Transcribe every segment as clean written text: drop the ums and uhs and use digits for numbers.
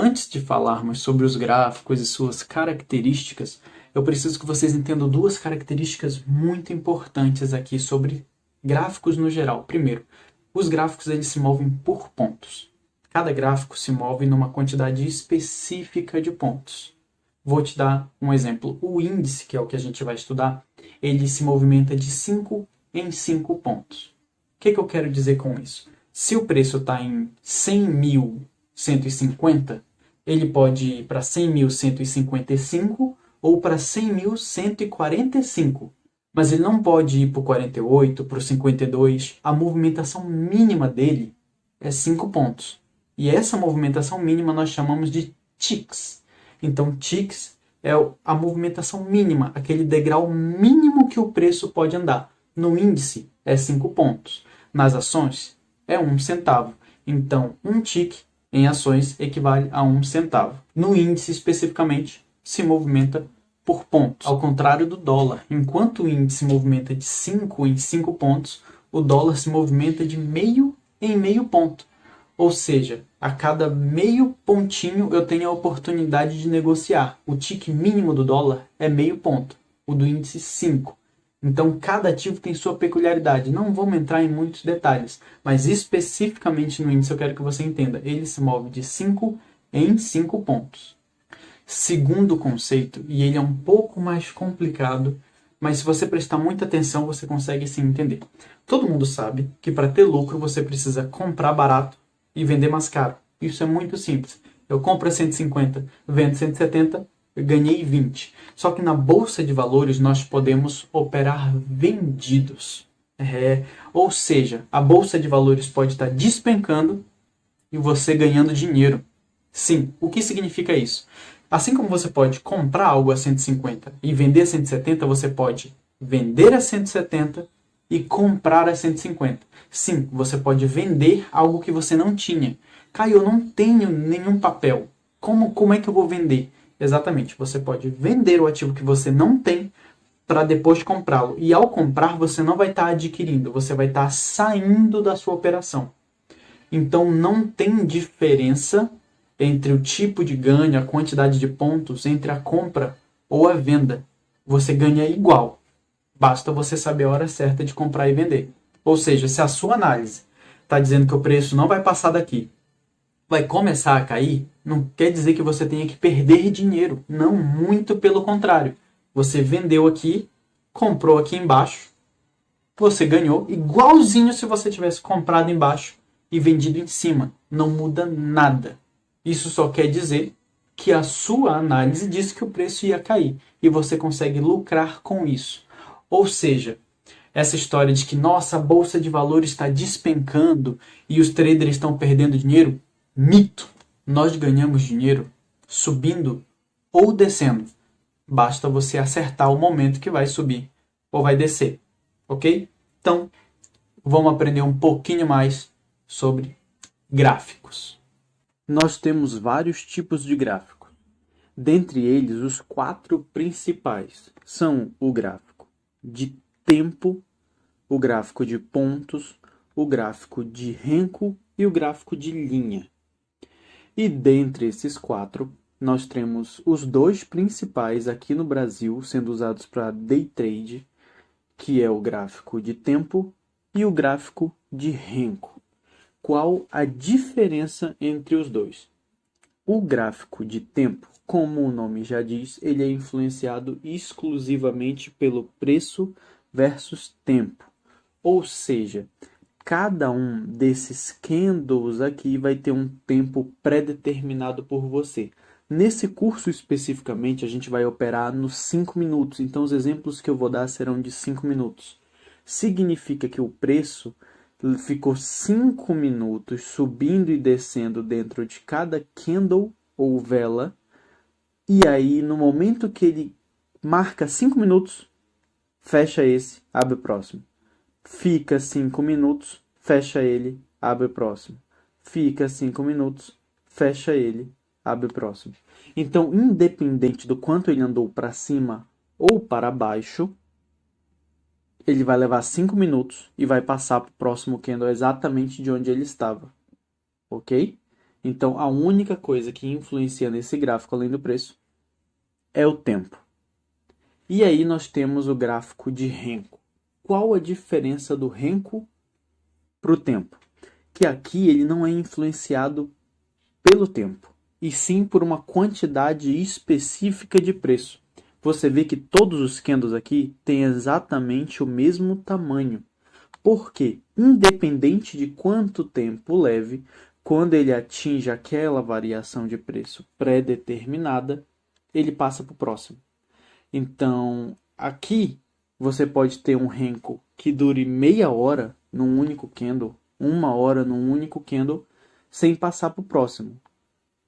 Antes de falarmos sobre os gráficos e suas características, eu preciso que vocês entendam duas características muito importantes aqui sobre gráficos no geral. Primeiro, os gráficos eles se movem por pontos. Cada gráfico se move numa quantidade específica de pontos. Vou te dar um exemplo. O índice, que é o que a gente vai estudar, ele se movimenta de 5 em 5 pontos. O que eu quero dizer com isso? Se o preço está em 100.150, ele pode ir para 100.155 ou para 100.145. Mas ele não pode ir para o 48, para o 52. A movimentação mínima dele é 5 pontos. E essa movimentação mínima nós chamamos de ticks. Então, ticks é a movimentação mínima, aquele degrau mínimo que o preço pode andar. No índice, é 5 pontos. Nas ações, é 1 centavo. Então, um tick em ações equivale a 1 centavo. No índice, especificamente, se movimenta por pontos. Ao contrário do dólar, enquanto o índice se movimenta de 5 em 5 pontos, o dólar se movimenta de meio em meio ponto. Ou seja, a cada meio pontinho eu tenho a oportunidade de negociar. O tick mínimo do dólar é meio ponto, o do índice 5. Então, cada ativo tem sua peculiaridade. Não vamos entrar em muitos detalhes, mas especificamente no índice eu quero que você entenda. Ele se move de 5 em 5 pontos. Segundo conceito, e ele é um pouco mais complicado, mas se você prestar muita atenção, você consegue sim entender. Todo mundo sabe que para ter lucro você precisa comprar barato e vender mais caro. Isso é muito simples. Eu compro a 150, vendo 170, eu ganhei 20. Só que na bolsa de valores nós podemos operar vendidos. Ou seja, a bolsa de valores pode estar despencando e você ganhando dinheiro. Sim, o que significa isso? Assim como você pode comprar algo a 150 e vender a 170, você pode vender a 170 e comprar a 150. Sim, você pode vender algo que você não tinha. Caio, eu não tenho nenhum papel. Como é que eu vou vender? Exatamente, você pode vender o ativo que você não tem para depois comprá-lo. E ao comprar, você não vai estar adquirindo, você vai estar saindo da sua operação. Então não tem diferença entre o tipo de ganho, a quantidade de pontos, entre a compra ou a venda. Você ganha igual. Basta você saber a hora certa de comprar e vender. Ou seja, se a sua análise está dizendo que o preço não vai passar daqui, vai começar a cair, não quer dizer que você tenha que perder dinheiro. Não, muito pelo contrário. Você vendeu aqui, comprou aqui embaixo, você ganhou igualzinho se você tivesse comprado embaixo e vendido em cima. Não muda nada. Isso só quer dizer que a sua análise disse que o preço ia cair e você consegue lucrar com isso. Ou seja, essa história de que nossa, a bolsa de valores está despencando e os traders estão perdendo dinheiro, mito. Nós ganhamos dinheiro subindo ou descendo. Basta você acertar o momento que vai subir ou vai descer, ok? Então, vamos aprender um pouquinho mais sobre gráficos. Nós temos vários tipos de gráficos. Dentre eles, os 4 principais são o gráfico de tempo, o gráfico de pontos, o gráfico de renko e o gráfico de linha. E dentre esses 4, nós temos os 2 principais aqui no Brasil sendo usados para day trade, que é o gráfico de tempo e o gráfico de renko. Qual a diferença entre os dois? O gráfico de tempo, como o nome já diz, ele é influenciado exclusivamente pelo preço versus tempo. Ou seja, cada um desses candles aqui vai ter um tempo pré-determinado por você. Nesse curso especificamente, a gente vai operar nos 5 minutos. Então, os exemplos que eu vou dar serão de 5 minutos. Significa que o preço ficou 5 minutos subindo e descendo dentro de cada candle ou vela. E aí, no momento que ele marca 5 minutos, fecha esse, abre o próximo. Fica 5 minutos, fecha ele, abre o próximo. Fica 5 minutos, fecha ele, abre o próximo. Então, independente do quanto ele andou para cima ou para baixo, ele vai levar 5 minutos e vai passar para o próximo candle exatamente de onde ele estava. Ok? Então, a única coisa que influencia nesse gráfico, além do preço, é o tempo. E aí nós temos o gráfico de Renko. Qual a diferença do Renko para o tempo? Que aqui ele não é influenciado pelo tempo, e sim por uma quantidade específica de preço. Você vê que todos os candles aqui têm exatamente o mesmo tamanho. Porque, independente de quanto tempo leve, quando ele atinge aquela variação de preço pré-determinada, ele passa para o próximo. Então, aqui você pode ter um Renko que dure meia hora num único candle, uma hora num único candle, sem passar para o próximo.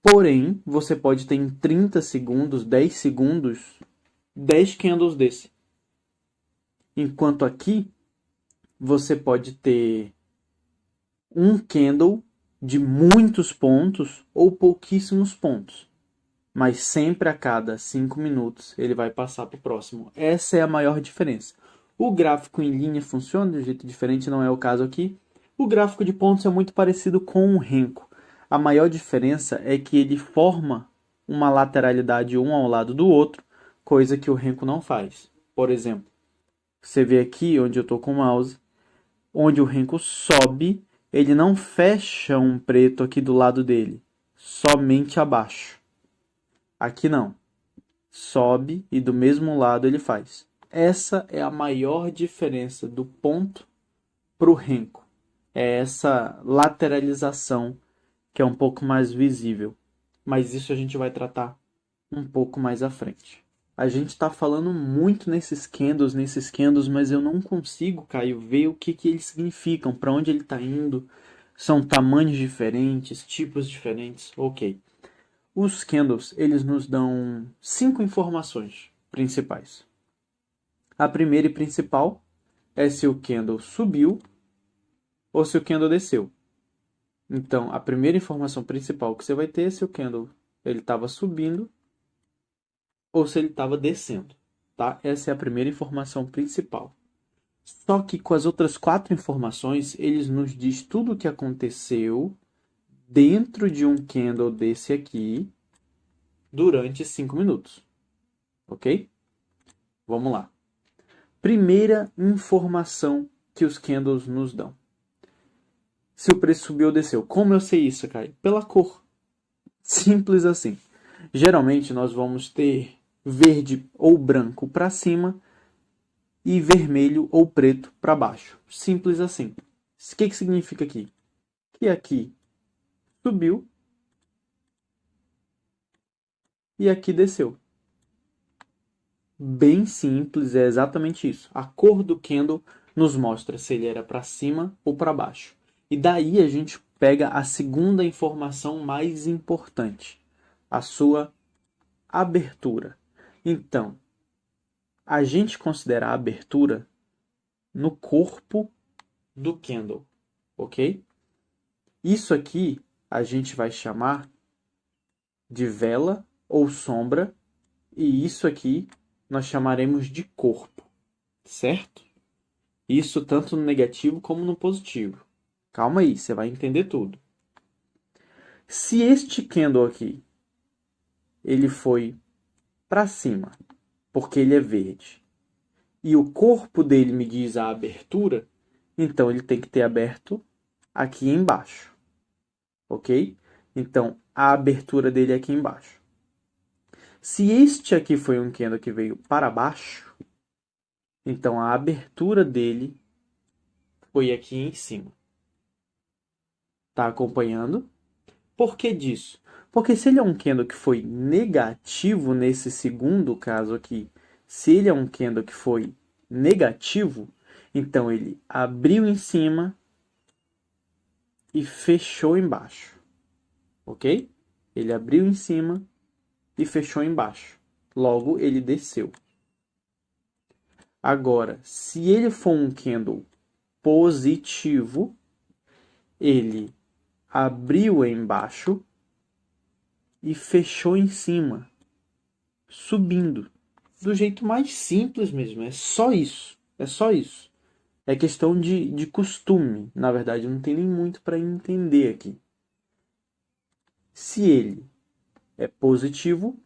Porém, você pode ter em 30 segundos, 10 segundos, 10 candles desse. Enquanto aqui, você pode ter um candle de muitos pontos ou pouquíssimos pontos. Mas sempre a cada 5 minutos ele vai passar para o próximo. Essa é a maior diferença. O gráfico em linha funciona de um jeito diferente, não é o caso aqui. O gráfico de pontos é muito parecido com o Renko. A maior diferença é que ele forma uma lateralidade um ao lado do outro, coisa que o Renko não faz. Por exemplo, você vê aqui onde eu estou com o mouse, onde o Renko sobe, ele não fecha um preto aqui do lado dele, somente abaixo. Aqui não. Sobe e do mesmo lado ele faz. Essa é a maior diferença do ponto para o Renko. É essa lateralização que é um pouco mais visível. Mas isso a gente vai tratar um pouco mais à frente. A gente está falando muito nesses candles, mas eu não consigo, Caio, ver o que eles significam, para onde ele está indo. São tamanhos diferentes, tipos diferentes. Ok. Os candles, eles nos dão 5 informações principais. A primeira e principal é se o candle subiu ou se o candle desceu. Então, a primeira informação principal que você vai ter é se o candle ele estava subindo ou se ele estava descendo. Tá? Essa é a primeira informação principal. Só que com as outras 4 informações, eles nos diz tudo o que aconteceu dentro de um candle desse aqui durante 5 minutos. Ok? Vamos lá. Primeira informação que os candles nos dão. Se o preço subiu ou desceu. Como eu sei isso, Caio? Pela cor. Simples assim. Geralmente nós vamos ter verde ou branco para cima e vermelho ou preto para baixo. Simples assim. O que significa aqui? Que aqui subiu e aqui desceu. Bem simples, é exatamente isso. A cor do candle nos mostra se ele era para cima ou para baixo. E daí a gente pega a segunda informação mais importante, a sua abertura. Então, a gente considera a abertura no corpo do candle, ok? Isso aqui a gente vai chamar de vela ou sombra, e isso aqui nós chamaremos de corpo, certo? Isso tanto no negativo como no positivo. Calma aí, você vai entender tudo. Se este candle aqui, ele foi para cima, porque ele é verde, e o corpo dele me diz a abertura, então ele tem que ter aberto aqui embaixo, ok? Então, a abertura dele é aqui embaixo. Se este aqui foi um candle que veio para baixo, então a abertura dele foi aqui em cima. Tá acompanhando? Por que disso? Porque se ele é um candle que foi negativo nesse segundo caso aqui, se ele é um candle que foi negativo, então ele abriu em cima e fechou embaixo. Ok? Ele abriu em cima e fechou embaixo. Logo, ele desceu. Agora, se ele for um candle positivo, ele abriu embaixo e fechou em cima, subindo. Do jeito mais simples mesmo, é só isso. É só isso. É questão de costume, na verdade, não tem nem muito para entender aqui. Se ele é positivo,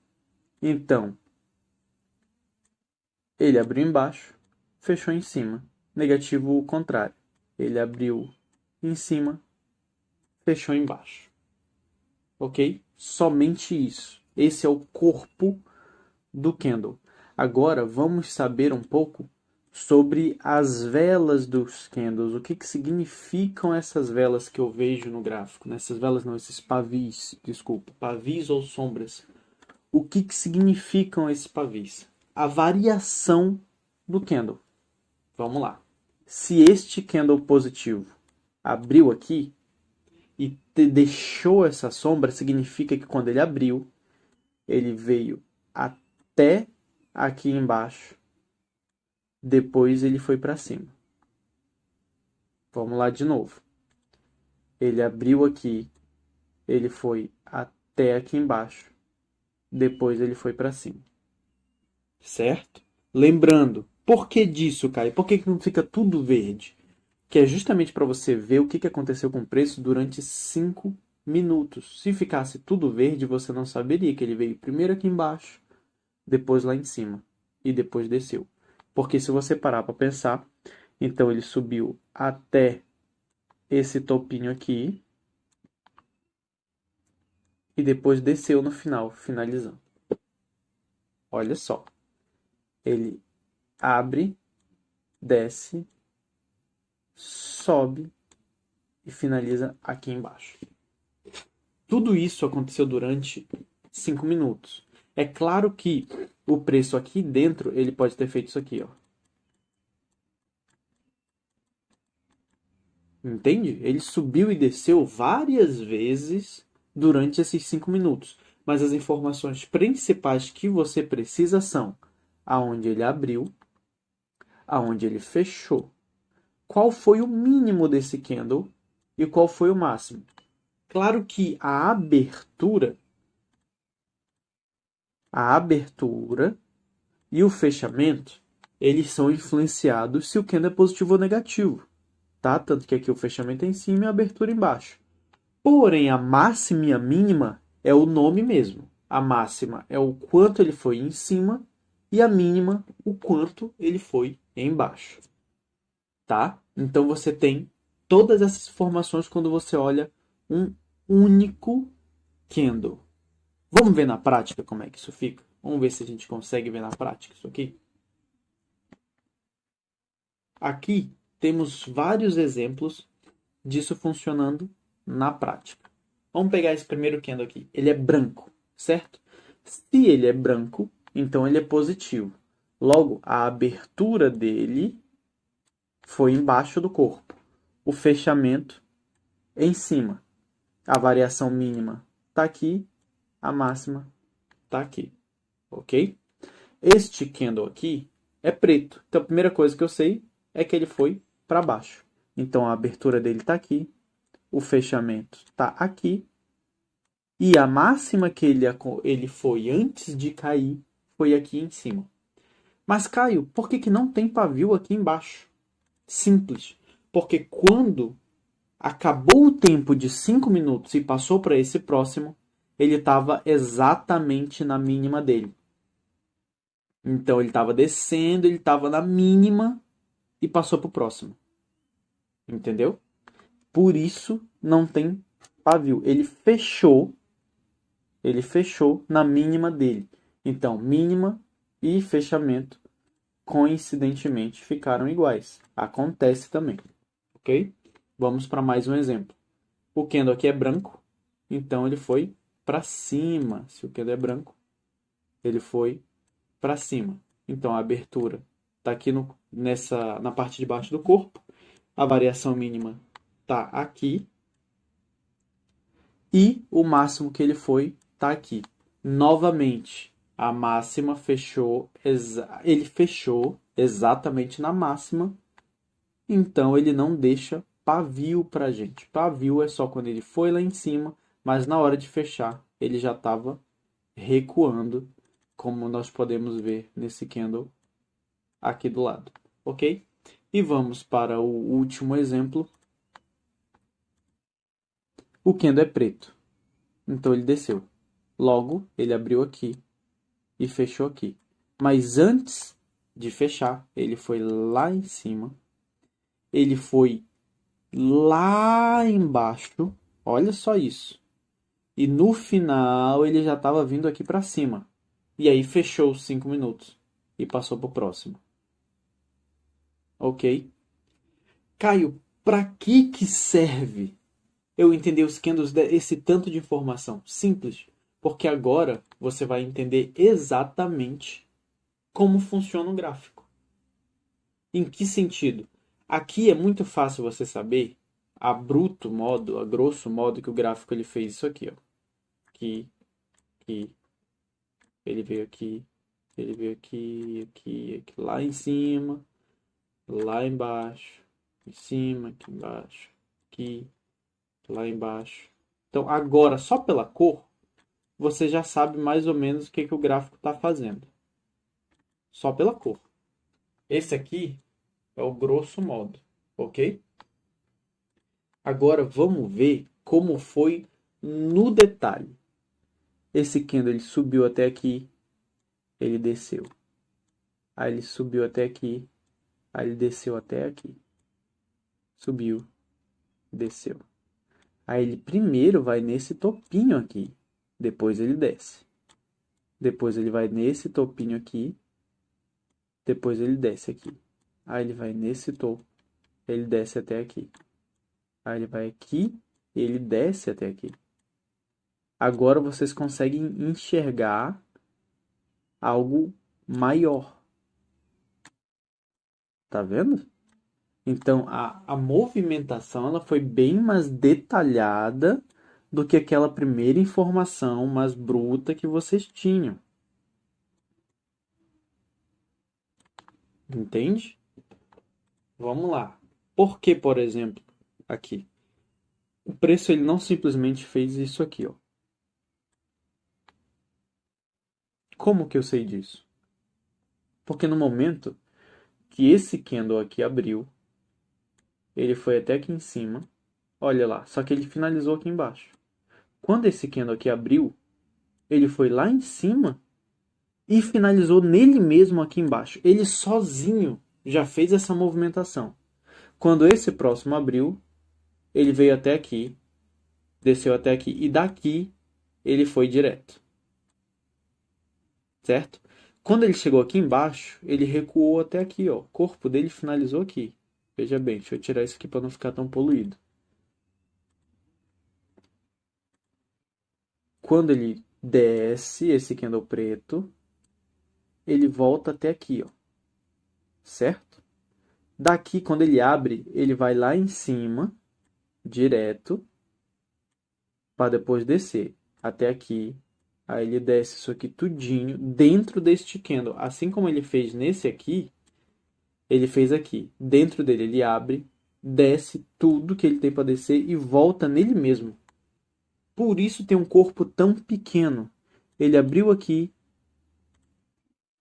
então ele abriu embaixo, fechou em cima. Negativo, o contrário. Ele abriu em cima, fechou embaixo. Ok? Somente isso. Esse é o corpo do candle. Agora vamos saber um pouco sobre as velas dos candles. O que significam essas velas que eu vejo no gráfico? Essas velas não, esses pavis, desculpa, pavis ou sombras. O que significam esses pavis? A variação do candle. Vamos lá. Se este candle positivo abriu aqui e deixou essa sombra, significa que quando ele abriu, ele veio até aqui embaixo. Depois ele foi para cima. Vamos lá de novo. Ele abriu aqui, ele foi até aqui embaixo. Depois ele foi para cima. Certo? Lembrando, por que disso, Caio? Por que não fica tudo verde? Que é justamente para você ver o que aconteceu com o preço durante 5 minutos. Se ficasse tudo verde, você não saberia que ele veio primeiro aqui embaixo, depois lá em cima e depois desceu. Porque se você parar para pensar, então ele subiu até esse topinho aqui e depois desceu no final, finalizando. Olha só. Ele abre, desce, sobe e finaliza aqui embaixo. Tudo isso aconteceu durante 5 minutos. É claro que o preço aqui dentro, ele pode ter feito isso aqui, ó. Entende? Ele subiu e desceu várias vezes durante esses 5 minutos. Mas as informações principais que você precisa são aonde ele abriu, aonde ele fechou, qual foi o mínimo desse candle e qual foi o máximo. Claro que a abertura e o fechamento, eles são influenciados se o candle é positivo ou negativo, tá? Tanto que aqui o fechamento é em cima e a abertura embaixo. Porém, a máxima e a mínima é o nome mesmo. A máxima é o quanto ele foi em cima e a mínima o quanto ele foi embaixo, tá? Então você tem todas essas informações quando você olha um único candle. Vamos ver na prática como é que isso fica? Vamos ver se a gente consegue ver na prática isso aqui. Aqui temos vários exemplos disso funcionando na prática. Vamos pegar esse primeiro candle aqui. Ele é branco, certo? Se ele é branco, então ele é positivo. Logo, a abertura dele foi embaixo do corpo. O fechamento em cima. A variação mínima está aqui, a máxima está aqui. Ok? Este candle aqui é preto. Então, a primeira coisa que eu sei é que ele foi para baixo. Então, a abertura dele está aqui, o fechamento está aqui, e a máxima que ele foi antes de cair foi aqui em cima. Mas, Caio, por que não tem pavio aqui embaixo? Simples. Porque quando acabou o tempo de 5 minutos e passou para esse próximo, ele estava exatamente na mínima dele. Então ele estava descendo, ele estava na mínima e passou para o próximo. Entendeu? Por isso não tem pavio. Ele fechou na mínima dele. Então, mínima e fechamento, coincidentemente, ficaram iguais. Acontece também. Ok? Vamos para mais um exemplo. O candle aqui é branco, então ele foi para cima. Se o candle é branco, ele foi para cima. Então a abertura está aqui na parte de baixo do corpo. A variação mínima está aqui. E o máximo que ele foi está aqui. Novamente, a máxima fechou. Ele fechou exatamente na máxima. Então ele não deixa pavio para a gente. Pavio é só quando ele foi lá em cima, mas na hora de fechar ele já estava recuando, como nós podemos ver nesse candle aqui do lado, ok? E vamos para o último exemplo. O candle é preto. Então ele desceu. Logo, ele abriu aqui e fechou aqui. Mas antes de fechar, ele foi lá em cima. Ele foi lá embaixo. Olha só isso. E no final ele já estava vindo aqui para cima. E aí fechou os 5 minutos e passou para o próximo. Ok? Caio, para que serve eu entender os candles esse tanto de informação? Simples. Porque agora você vai entender exatamente como funciona o gráfico. Em que sentido? Aqui é muito fácil você saber a grosso modo, que o gráfico ele fez isso aqui, ó. Aqui, aqui, ele veio aqui, aqui, lá em cima, lá embaixo, em cima, aqui embaixo, aqui, lá embaixo. Então agora, só pela cor, você já sabe mais ou menos o que o gráfico está fazendo. Só pela cor. Esse aqui é o grosso modo, ok? Agora vamos ver como foi no detalhe. Esse candle ele subiu até aqui, ele desceu. Aí ele subiu até aqui, aí ele desceu até aqui. Subiu, desceu. Aí ele primeiro vai nesse topinho aqui, depois ele desce. Depois ele vai nesse topinho aqui, depois ele desce aqui. Aí ele vai nesse topo, ele desce até aqui. Aí ele vai aqui, ele desce até aqui. Agora vocês conseguem enxergar algo maior. Tá vendo? Então, a movimentação ela foi bem mais detalhada do que aquela primeira informação mais bruta que vocês tinham. Entende? Vamos lá. Por que, por exemplo, aqui? O preço ele não simplesmente fez isso aqui, ó. Como que eu sei disso? Porque no momento que esse candle aqui abriu, ele foi até aqui em cima. Olha lá, só que ele finalizou aqui embaixo. Quando esse candle aqui abriu, ele foi lá em cima e finalizou nele mesmo aqui embaixo. Ele sozinho já fez essa movimentação. Quando esse próximo abriu, ele veio até aqui, desceu até aqui e daqui ele foi direto. Certo? Quando ele chegou aqui embaixo, ele recuou até aqui, ó. O corpo dele finalizou aqui. Veja bem, deixa eu tirar isso aqui para não ficar tão poluído. Quando ele desce esse candle preto, ele volta até aqui, ó. Certo? Daqui, quando ele abre, ele vai lá em cima, direto, para depois descer até aqui. Aí ele desce isso aqui tudinho dentro deste candle. Assim como ele fez nesse aqui, ele fez aqui. Dentro dele ele abre, desce tudo que ele tem para descer e volta nele mesmo. Por isso tem um corpo tão pequeno. Ele abriu aqui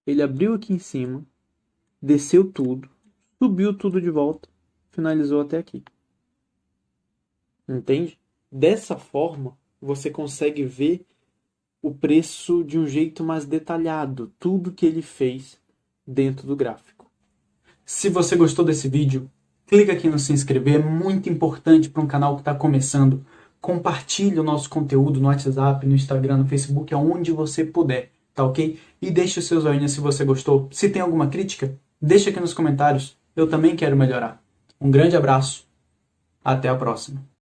em cima, desceu tudo, subiu tudo de volta, finalizou até aqui. Entende? Dessa forma, você consegue ver o preço de um jeito mais detalhado, tudo que ele fez dentro do gráfico. Se você gostou desse vídeo, clica aqui no se inscrever, é muito importante para um canal que está começando. Compartilhe o nosso conteúdo no WhatsApp, no Instagram, no Facebook, aonde você puder, tá ok? E deixe o seu joinha se você gostou. Se tem alguma crítica, deixa aqui nos comentários, eu também quero melhorar. Um grande abraço, até a próxima.